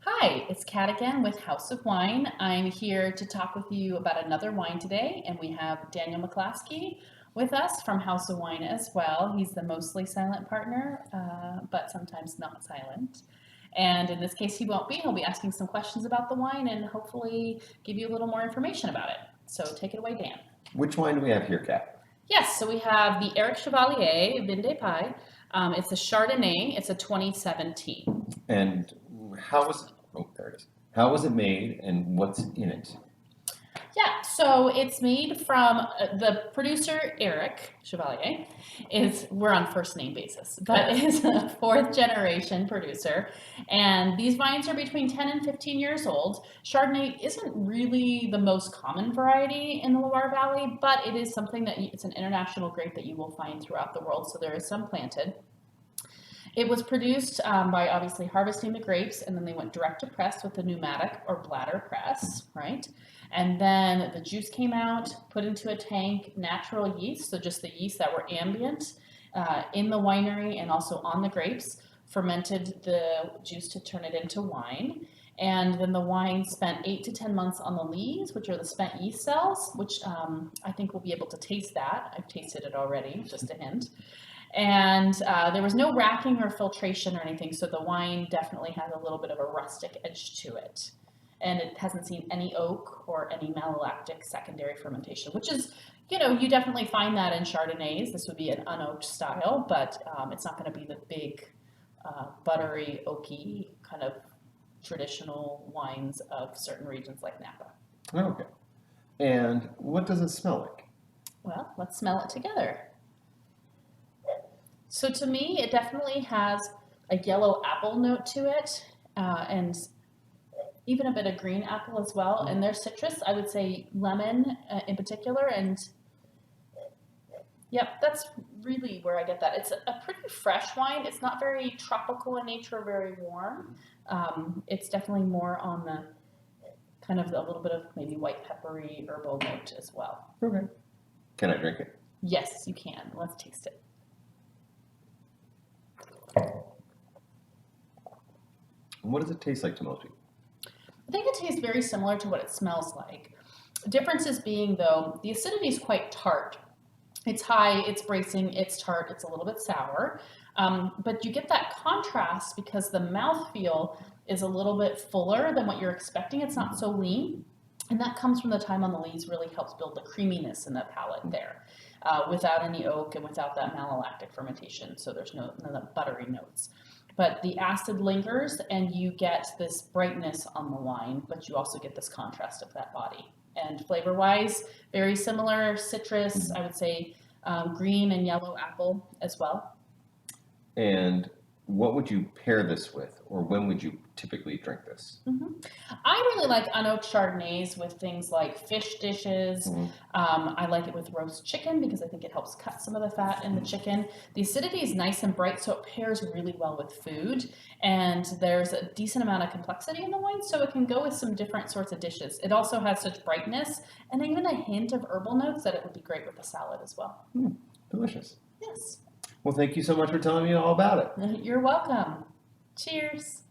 Hi, it's Kat again with House of Wine. I'm here to talk with you about another wine today, and we have Daniel McClaskey with us from House of Wine as well. He's the mostly silent partner, but sometimes not silent. And in this case, he won't be. He'll be asking some questions about the wine and hopefully give you a little more information about it. So take it away, Dan. Which wine do we have here, Kat? Yes, so we have the Eric Chevalier Vin de Paille. It's a Chardonnay. It's a 2017. And how was it? Oh, there it is. How was it made, and what's in it? Yeah, so it's made from the producer Eric Chevalier is we're on first name basis, but is a fourth generation producer, and these vines are between 10 and 15 years old. Chardonnay isn't really the most common variety in the Loire Valley, but it is something that it's an international grape that you will find throughout the world. So there is some planted. It was produced by obviously harvesting the grapes, and then they went direct to press with a pneumatic or bladder press, right? And then the juice came out, put into a tank, natural yeast, so just the yeast that were ambient in the winery and also on the grapes, fermented the juice to turn it into wine. And then the wine spent 8 to 10 months on the lees, which are the spent yeast cells, which I think we'll be able to taste that. I've tasted it already, just a hint. And there was no racking or filtration or anything, so the wine definitely has a little bit of a rustic edge to it. And it hasn't seen any oak or any malolactic secondary fermentation, which is, you definitely find that in Chardonnays. This would be an unoaked style, but it's not going to be the big, buttery, oaky kind of traditional wines of certain regions like Napa. Okay. And what does it smell like? Well, let's smell it together. So to me, it definitely has a yellow apple note to it, and even a bit of green apple as well. And their citrus, I would say lemon in particular. And yep, that's really where I get that. It's a pretty fresh wine. It's not very tropical in nature, very warm. It's definitely more on the kind of a little bit of maybe white peppery herbal note as well. Okay. Can I drink it? Yes, you can. Let's taste it. What does it taste like to most people? I think it tastes very similar to what it smells like. Differences being, though, the acidity is quite tart. It's high, it's bracing, it's tart, it's a little bit sour. But you get that contrast because the mouthfeel is a little bit fuller than what you're expecting. It's not so lean. And that comes from the time on the lees really helps build the creaminess in the palate there without any oak and without that malolactic fermentation. So there's none of the buttery notes. But the acid lingers and you get this brightness on the wine, but you also get this contrast of that body. And flavor-wise, very similar citrus, I would say green and yellow apple as well. And what would you pair this with, or when would you typically drink this? I really like unoaked Chardonnays with things like fish dishes. I like it with roast chicken because I think it helps cut some of the fat in the chicken. The acidity is nice and bright, so it pairs really well with food. And there's a decent amount of complexity in the wine, so it can go with some different sorts of dishes. It also has such brightness and even a hint of herbal notes that it would be great with a salad as well. Delicious. Yes. Well, thank you so much for telling me all about it. You're welcome. Cheers.